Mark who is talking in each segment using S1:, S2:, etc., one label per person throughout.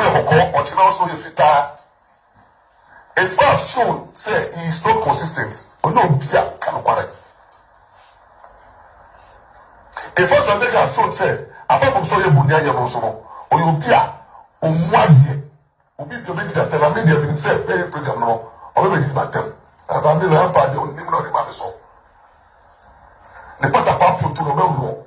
S1: also if I've shown say he is not consistent, or no beer can correct. If I have shown say apart from so you bunya you also or you beer or one obi the make that tell me they say very program no or maybe the them. About the rampart on him not the so. The part about put to the wrong.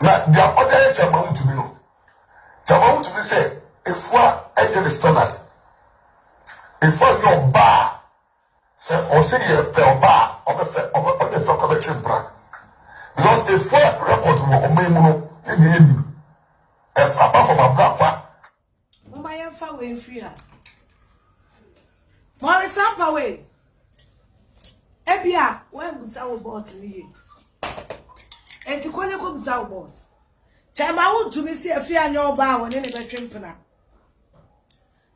S1: Now, the other Jamaican to be no. Jamaican to be said, if we are the standard, if we are your bar, say, or say your bar, or the connection brand. Because if we are record to Omemuno, if apart from a black
S2: my fa we free her. Maurice Ampaw. Ebia, when Busawo boss ni. Enti kone ko Busawo boss. Chema Wontumi si Afia nyo ba woni ne betwempena.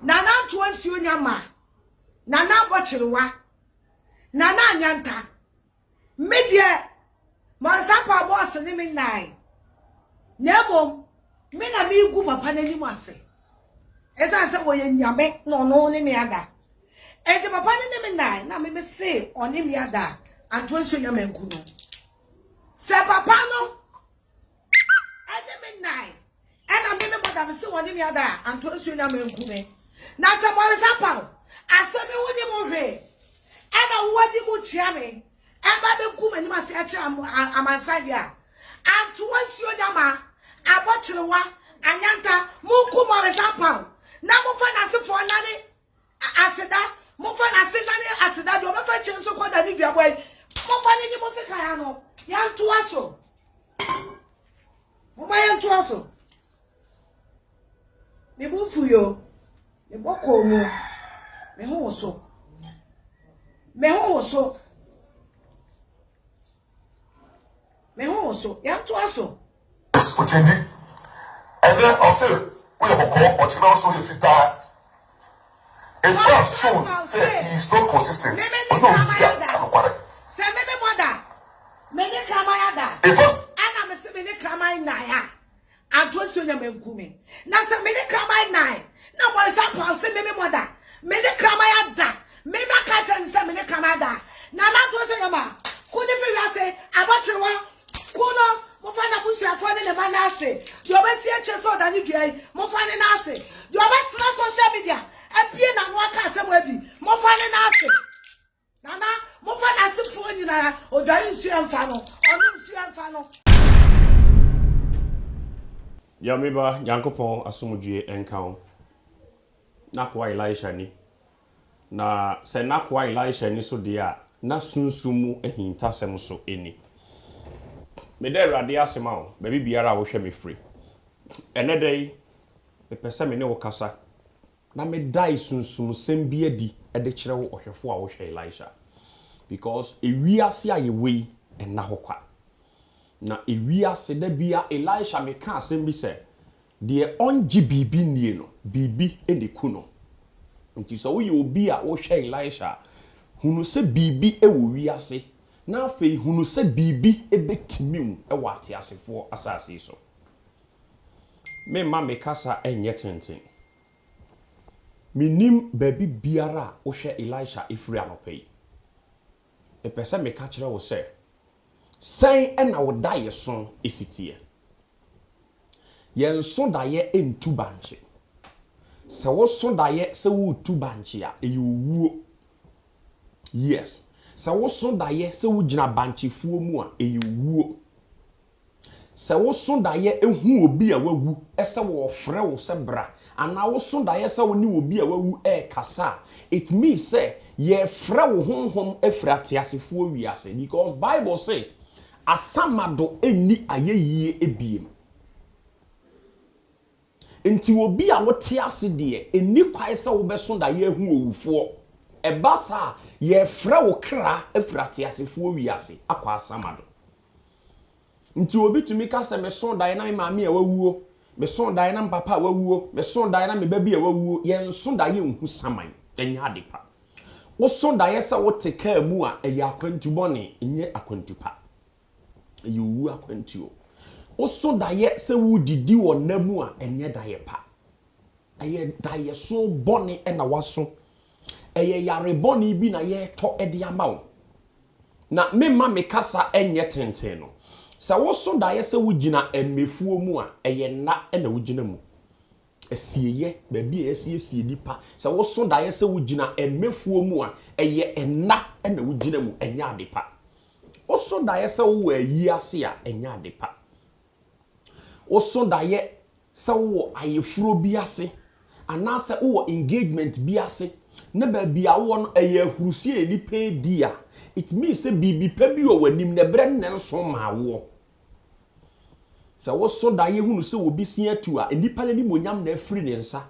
S2: Nana to ansuo nyama. Nana bochirewa. Nana anyanta. Media Maurice Ampaw boss ni me nai. Nyabom me na me gu papa nani mu ase. Esa se wo ye nyame no ni me ada. Enti papa ni me nai na me say oni me ada anto ansuo nyama nku no. Se papa no nine and I'm going to have so one other and to assume I'm in Kume. Now, some Maurice Ampaw, I said, me would and I want you to cheer me. And Baby Kuman must say, I'm a sadia. And to assure Yama, I bought you one, and Yanta, Muku Maurice Ampaw. Now, Mufan as for Nanny, I said that, Mufan as Nanny, I said that, you're a fetching so called that you are way. Mufan in the Mosicano, Yan to us. Mama to also. Me bufu yo. Me boko mu. Me ho so. Me ho so. Me ho so. Ya to also.
S1: Ochendi. And then also we have or also if I've shown say he is not consistent. Or no beer can correct.
S2: Say me mother. Me ne kramaya
S1: If
S2: me ne kramai naya anto sonya menkume na se me ne kramai nai na mo sa pa se me moda me ne kramai ada me ma ka chen se me ne kramai da na to sonya ma ku ni fi ase abachewa ku no mo fa na busu afo ne ma na ase yo be si eche so da ni duai mo fa ne na ase yo be tsna social media apie na no aka se mo abi mo fa ne na ase nana mo fa na se fo ni na o dwai nsu amfa no onu nsu amfa no.
S3: Yamiba Yankopon asumudue enkan Nakoah Elisha ni na se Nakoah Elisha ni so dia na sunsumu ehintasem so eni me de rade asema o ba bibiara wo hwe me free enedai me pese me ne wo kasa na me dai sunsum sem bi adi de kire wo ohwefo a wo hwe Elisha because ewiase ayewei enna hokwa na ewiase da bia Elisha me ka asem bi se de onji bibi nie no bibi eniku no nti so wo ye obi a wo hwe Elisha hunu se bibi ewo wiase na afei hunu se bibi ebetimiu ewo atiasefo asase so me ma me kasa enye tenten minim baby biara wo hwe Elisha efiri anopai epese me ka kire wo se sen ena wo daye so esitie yen so daye entu banche se wo so daye se wo tu banche a eyuwuo yes se wo so daye se wo gina banchefuo mu a eyuwuo se wo so daye ehu obi a wawu ese wo frɛ wo se bra ana wo so daye se wo ni obi a wawu kasa it means say ye frɛ wo honhom afrate asefuo wiase because Bible say asamado eni ayeyie ebiem enti obi a wote ase de eni kwae se wo beso da ye hu owufo ebasa ye frɛ wo kra afrate asefuo wiase akwa asamado nti obi tumi ka se me so da ye na me maame a wawuo me so da ye na papa a wawuo me so da ye na me babi a wawuo ye nso da ye nhu saman enya adepa wo so da ye se wo te ka mu a eya akwantu bone enye akwantu pa eyi wu akwantuo oso daye se wudidi wo namu a enye daye pa eye daye so boni na waso eye yare boni bi na ye to ede ama wo na memma mekasa enye tenten no sa woso daye se wugina emefuo mu a eye na na wugina mu esieye baabi esiesie nipa sa woso daye se wugina emefuo mu a eye enna na wugina mu enya adepa woso daye se wo ayi ase a enya adepa woso daye se wo ayefuro bi ase anase wo engagement bi ase na baabi a wo no eye ahurusie nipa di a it means say bibi pa bi o wanim na bre nnenso ma wo se woso daye hunu se obi sia tu a nipa na ni monyam na afiri ne nsa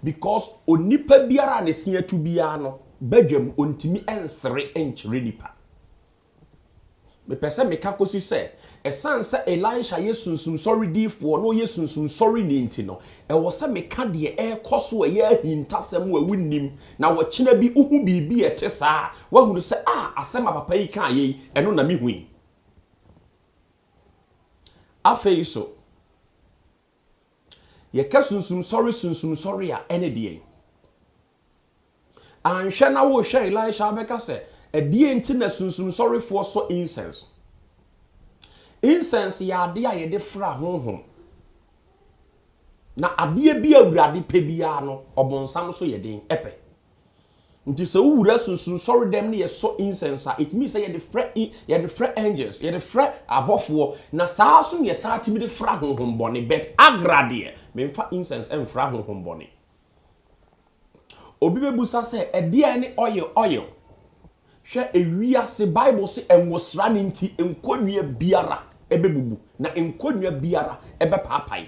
S3: because onipa biara ne sia tu bia no badwam ontimi ensere enkyere nipa me pese me kakosi se esanse Elisha yesunsun sorry difo no yesunsun sorry ni nti no e wo se me ka de e koso ye ahintasem wa wunim na wo kyena bi uhu bibi ete saa wa hunu se asema papa yi kan ye eno na me hui Afia so ye ka sunsun sorry a ene de anhwe na wo hwe Elisha abeka se edie nti na sunsun sorry for so incense ya ade a ye de fra honhom na ade bi awurade pe bia no obonsam so ye den epe nti se wura sunsun sorry dem ne ye so incense it means ye de fra angels ye de fra abofo na saa so ye saa timi de fra honhom bone bet agrade me mfa incense em fra honhom bone obi bebusa se ede ne oil hwe ewiase Bible se enwosra ne nti enkonua biara ebebubu na enkonua biara ebepaapai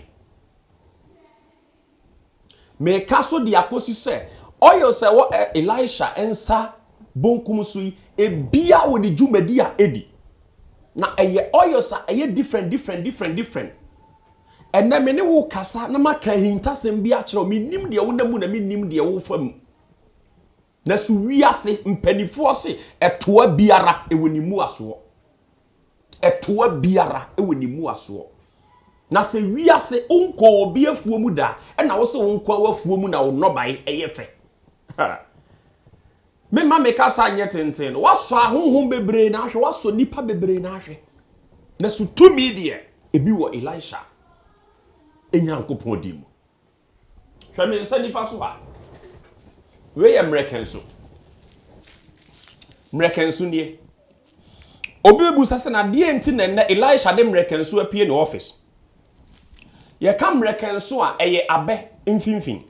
S3: me kaso di akosi se oil se wo Elisha ensa bonkum so yi ebia wo de dwumadi a edi na eye oil sa eye different enne me ne wo kasa na maka hintasem bi a kire me nim de wo namu na me nim de wo fam na su wiase mpanifo se etoa biara ewonimu aso etoa biara ewonimu aso na se wiase onko obi afuo mu da na wo se onko afuo mu na wo nobai eyefe me ma me kasa nye tenten waso ahonhom bebre na ahwe waso nipa bebre na ahwe na su tumi de ebi wo Elisha enyankopon di mu hwe me nsa nifa so ha we Americanso nie obi busa se na de enti na Elisha de Americanso apie no office ye ka Americanso a eye abe mfimfin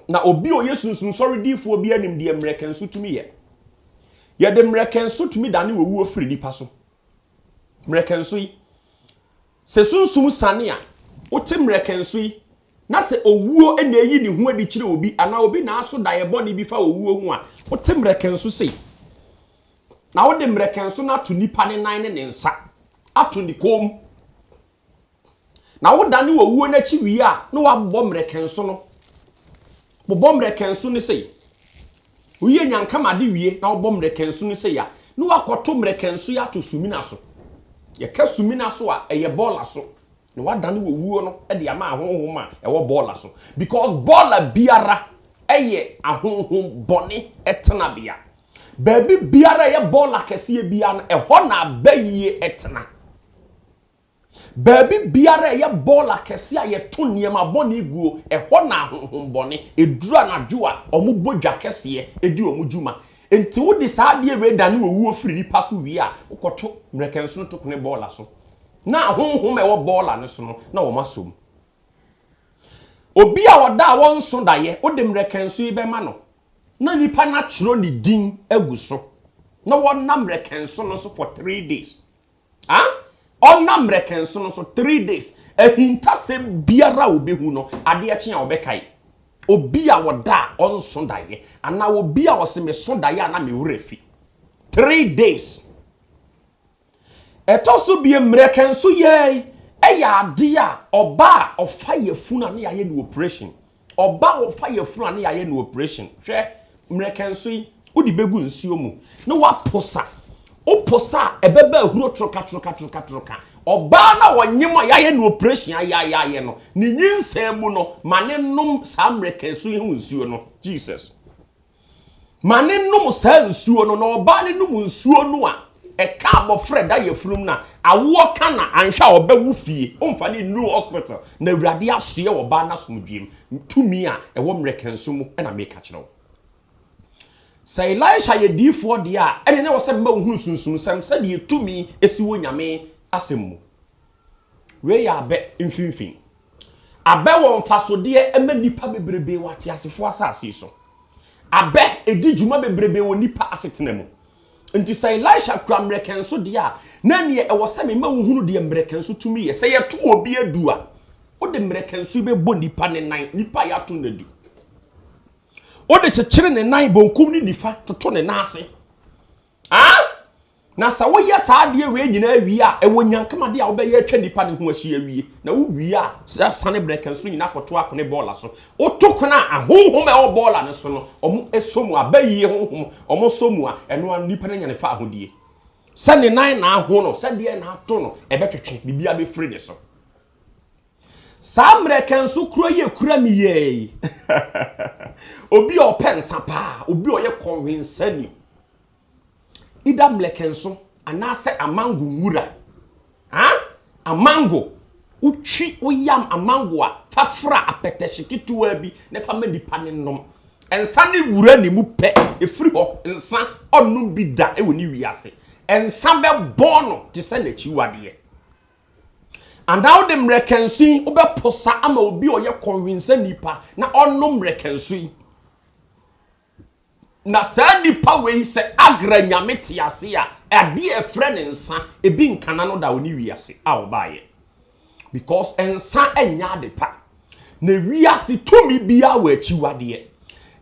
S3: na obi o yesunsun sorry difo bi anim de Americanso tumi ye de Americanso tumi dane wowu ofiri nipa so Americanso yi se sunsum sane a wote Americanso yi na se owuo ena eyi ni hu adi kire obi ana obi na aso daye boni bi fa owuo hu a wote mrekenso sei na wo de mrekenso na to nipa ne nan ne nsa ato ni kom na wo dane owuo na chi wi a na wabbo mrekenso no bobbo mrekenso ne sei uye nyankama de wie na wobbo mrekenso ne sei a na wakoto mrekenso ya to sumina so ye ka sumina so a eye bola so no wadane wuo no e de ama ahonhom a e wo bola so because bola biara eye ahonhom bone etena bia baby biara ye bola kese bia no e ho na bayie etena baby biara ye bola kese a ye to niema bone guo e ho na ahonhom bone edura na dwoa omubodwa kese edi omudwuma enti wo de saa de redane wuo firi nipa so wi a ukoto mrekenso to kone bola so na honhom e wo bola ne so no na wo masom obi a woda won so daye wo de mrekenso yi be ma no na nipa na chiro ni din aguso na won na mrekenso no so for 3 days on na mrekenso no so 3 days ahintasem biara obehu no ade eche a obekai obi a woda on so daye ana obi a wo se me so daye na me wurefi 3 days etoso bie mrekenso ye eya ade a oba ofa yefuna na ye no operation oba ofa yefuna na ye no operation hwe mrekenso yi odi begu nsuo mu na waposa oposa ebeba ahuro troka Oba na wanyema yaye no operation ayaye no. Ni nyinsem mu no mane nom sa American so hu nsuo no. Jesus. Mane nom sa nsuo no na oba ne nom nsuo no a eka abofre da yefrum na awo kana anhwa obawu fie omfa ne new hospital na awurade asoe oba na somdwem tumi a ewo American so mu na meka kire wo. Say Elisha ye difo de a ene ne wo se ma hu sunsun sam se de tumi esi wo nyame asemu. We ya be mfinfin. Abe wo mfasode ema nipa bebrebe wate asefo asase so. Abe edi djuma bebrebe wo nipa asetena mu. Nti say Elisha kura American so de a na ne e wo se me ma hunu de American so tumi ye se ye to obi adu a wo de American so be bo nipa ne nan nipa ya to na du. O de chechire ne nan bonkum ni nifa toto ne nase. Ah? Na sa wo ye sa de we nyina wi a e wo nyankama de a wo be ye atwa nipa ne ho ahyi awie. Na wo wi a sane breaken so nyina koto akone bola so. O tokona ahohom e wo bola ne so no. Omo esomu abayi hohom. Omo somu a eno an nipa ne nyane fa ahodie. Sa ne nan na aho no, sa de na ato no e betwetwe bibia be free ne so. Sa American so kuro ye kura mi ye. Obi o pensa pa, obi o ye convinceni. Ida American so anase amango nwura. Ha? Amango. Uchi uyam amango a fafra apeteshikituwa bi ne fa manipa ne nom. Ensa ne wura ni mu pe efiri ho ensa onum bi da e woni wiase. Ensa be bono te se na chiwade. And now them rekensi obe posa ama obi oye convince nipa na onum rekensi. Na sa nipa we se agra nyame tiase a ade e frɛ ne nsa ebi nkana no da oni wiase a obaye. Because ensa enya de pa. Na wiase tumi bia wa achiwade.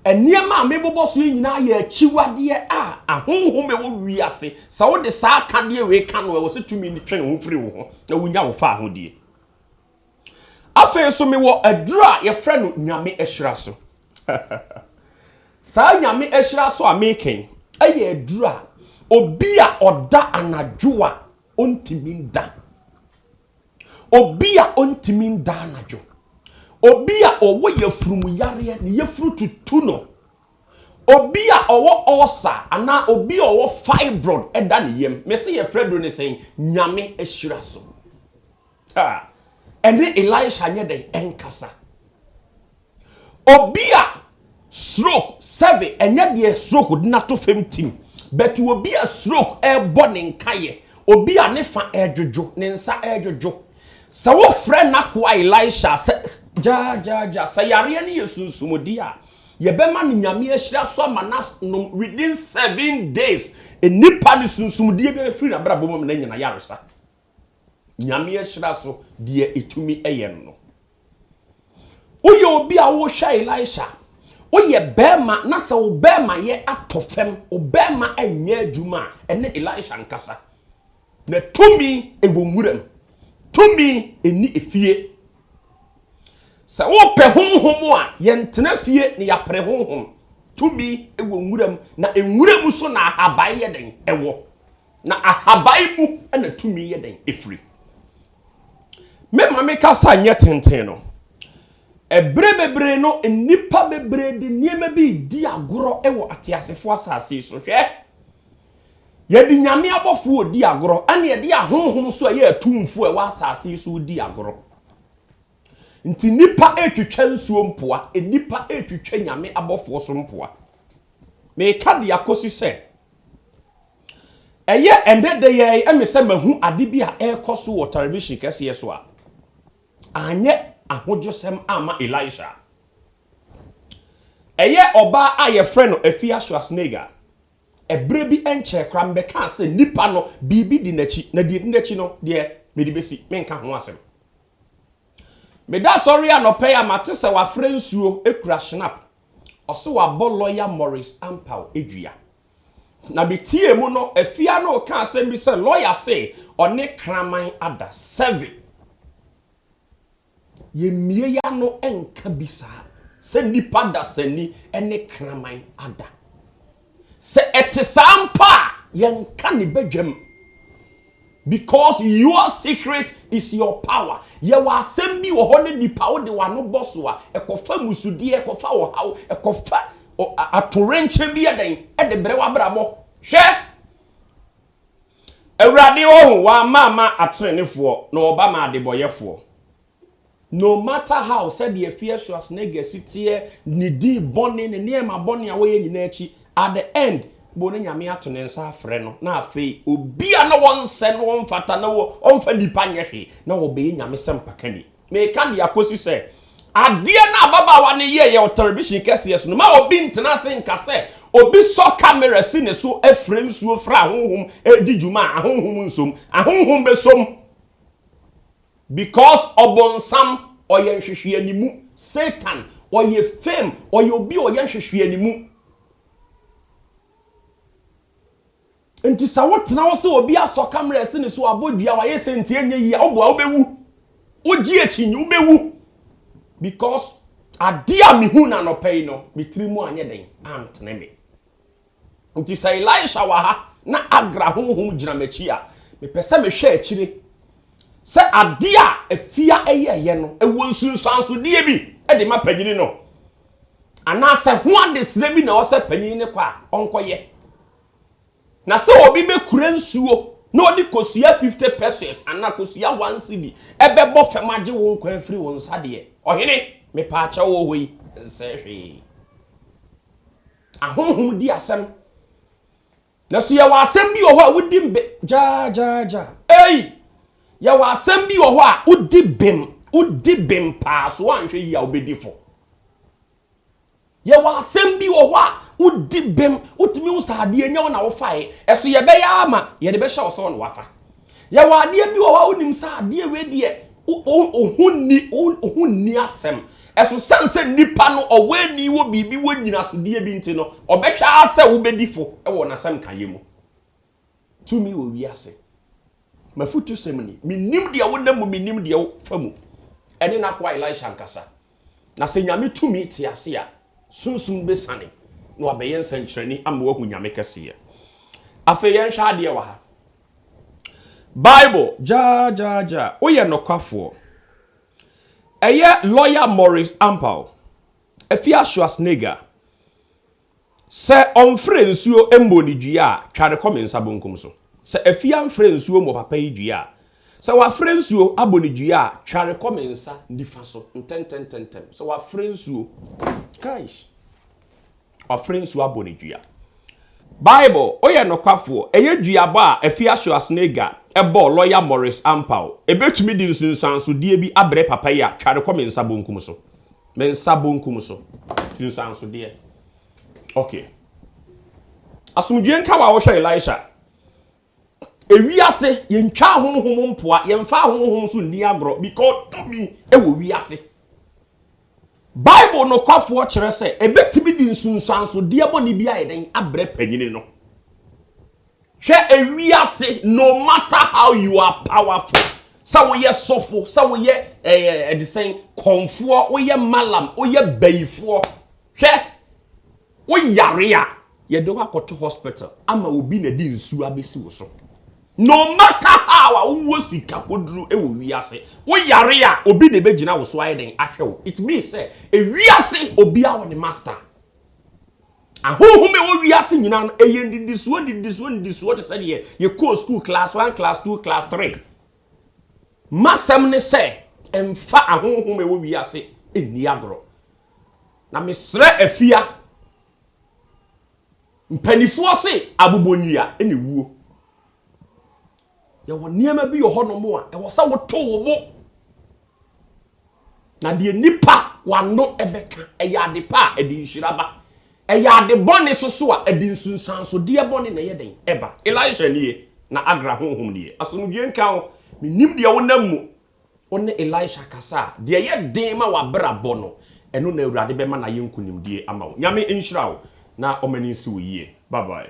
S3: Eniema amebobo so nyina ya achiwade a ahonhom e wo wiase. Sa wo de sa aka de we ka no wo se tumi ni twe ne ho firi wo ho na wonya wo fa ahodie. Afei so me wo adura ye frɛ no nyame ahyira so. Sa nyame ahyira so ameken aye adura obi a oda anadwo a ontimi nda. Obi a ontimi nda anadwo. Obi a owo yefrumu yare ne yefru tutu no. Obi a owo ulcer ana obi a owo fibroid eda ne yem. Me se ye fredo ne sen nyame ahyira so. Ha. Ene Elisha nye den enkasa. Obi a stroke 7 enye de stroke di na to fam tim. But obi a stroke e born nkaye. Obi a ne fa edwodwo ne nsa edwodwo. Sa wo frɛ Nakoah Elisha ja sa yare ne yesunsumodi a ye bema ne nyame ahyira so amana no within 7 days enipa ne sunsumodi be free na bra bomom na nyina yaresa nyame ahyira so de etumi eyem no oye obi a wo hwa Elisha oye bema na sa wo bema ye atofem o bema anya adwuma ene Elisha nkasa na tumi ewonwuram tumi eni efie sa wo pe honhom a yentena fie ne yapre honhom tumi ewo nwuram na enwuram so na ahabai ye den ewo na ahabai mu na tumi ye den efri me mama kasa nye tenten no ebrebebre no enipa bebre de niema bi di agoro ewo atiasefo asase so hwe yedi nyame abofo odi agoro ane yedi ahonhom so ye atumfo e wa asase so odi agoro nti nipa etwetwa nsuo mpoa enipa etwetwa nyame abofo so mpoa me ka de akosi se eye endede ye emese mahu ade bi a ekoso wo television kese so a anye ahodjosem ama Elisha eye oba a ye frɛ no Afia Schwar ebre bi enche kra mbeka se nipa no bibi di nachi na di nachi no de medi besi menka ho asem meda sorry anope ya mate se wa frɛ nsuo ekura snap oso wa Lwyr Maurice Ampaw edua na betie mu no Afia no ka asem bi se Lwyr say one kraman ada 7 ye mie ya no enka bisa se nipa da sani ene kraman ada se ete sampa yenka ne badwam Because your secret is your power. Ye wa asem bi wo ho ne nipa wo de wa no boso a ekofa musudi ekofa wo hawo ekofa atorenche bi eden e de bere wa brabo hwe Awurade wo wa mama atrenefo na oba ma adeboyefo. No matter how said the Afia Schwar negative ni di boni ne niema boni a wo ye nyina achi at the end boni nyame ato ne nsa afre no na afei obi a na won se no won fata na wo onfa nipa nyehwe na wo be nyame sem pakani me ka dia kosi se ade na baba wa ne ye television kese no ma obi ntena se nka se obi so camera si ne so afre nsuo fra ahonhom di juma ahonhom nsom ahonhom besom because obonsam oye hwehwe animu Satan oye fame oye obi oye hwehwe animu enti sa wotena wo se obi aso camera si ne so abodua wa ye senti enye yi oboa obewu ogi achinyi obewu because adia mehu na no pay no mitirimu anye den antene me enti sa Elisha wa ha na agra honhom gina machi a me pese me hwe akire se adia Afia eyeye no ewo nsunsanso die bi e de mapanyini no ana se ho adesre bi na o se panyini ne kwa onkoye na se obi be kura nsuo na odi kosua 50 pesos ana kosua 1 cedi ebe bo femaje wo nkwa afiri wo nsade ohene me pa acha wo hoi se hwe ahonhom di asem na so ye wa asem bi wo ho a wodi mbe ja ya wa asem bi wo ho a udi bem pa so anhwe yi a obedifo ya wa asem bi wo ho a udi bem utimi usade enya na wo fae eso ye be ya ama ye de be hye wo so no wafa ya wa ade bi wo ho a unim sa ade we de ohunni asem eso sanse nipa no owani wo bibi wo nyina so de bi nti no obehwa ase wo bedifo e wo na sem kayemu tumi wo wiase mafutu semni minim dia wo namu minim dia wo famu ene Nakoah Elisha nkasa na se nyame tumi te ase a sunsum besane no abeyen sankyerani ama wahu nyame kase afa yen hwa ade wa ha Bible ja oye Nokwafo eye lawyer Maurice Ampaw Afia Schwar se onfre nsuo emboni dua tware komensa bonkum so se Afia mfre nsuo mo papa yi dua se wa fre nsuo aboni dua tware komensa ndifa so ntenten se wa fre nsuo kaish wa fre nsuo aboni dua Bible oye Nokwafo eye dua ba Afia Schwar ebo lawyer Maurice Ampaw ebetumi di nsunsanso die bi abre papa ya tware komensa bonkum so mensa bonkum so nsunsanso die okay asumdwe nka wa wo hwe Elisha ewiase ye ntwa honhom mpoa ye mfa honhom so ni agro because to me e wo wiase Bible Nokwafo kire se ebetimi di nsunsanso die boni bi ayeden abre panyini no hwe ewiase no matter how you are powerful sa wo ye sofo sa wo ye the same konfo wo ye malam wo ye bayifo hwe wo yare a ye do akoto hospital ama obi na di nsu abesi wo so no matter how wo sika koduru e wo wiase wo yare a obi na begina wo so ayeden ahwe it means say ewiase obi a wo ne master ahohome wo wiase nyina no eyendidisuo te say ye call school class 1 class 2 class 3 masam ne say emfa ahohome wo wiase eni agro na mesre Afia mpanifo se abobonyia ene wuo ya wo niema bi yo hono mo a e wo sa wo to wo bo na de nipa wano ebeka eyade pa edi nhiraba eyade bone soso a edi nsunsanso de bone na yeden eba Elisha nie na agra honhom nie asomdwe nka ho minim de wo namu one Elisha kasa de ye den ma wa brabo no eno na Awurade be ma na yenkunimdie ama wo nyame nhira wo na omani si wo yie bye bye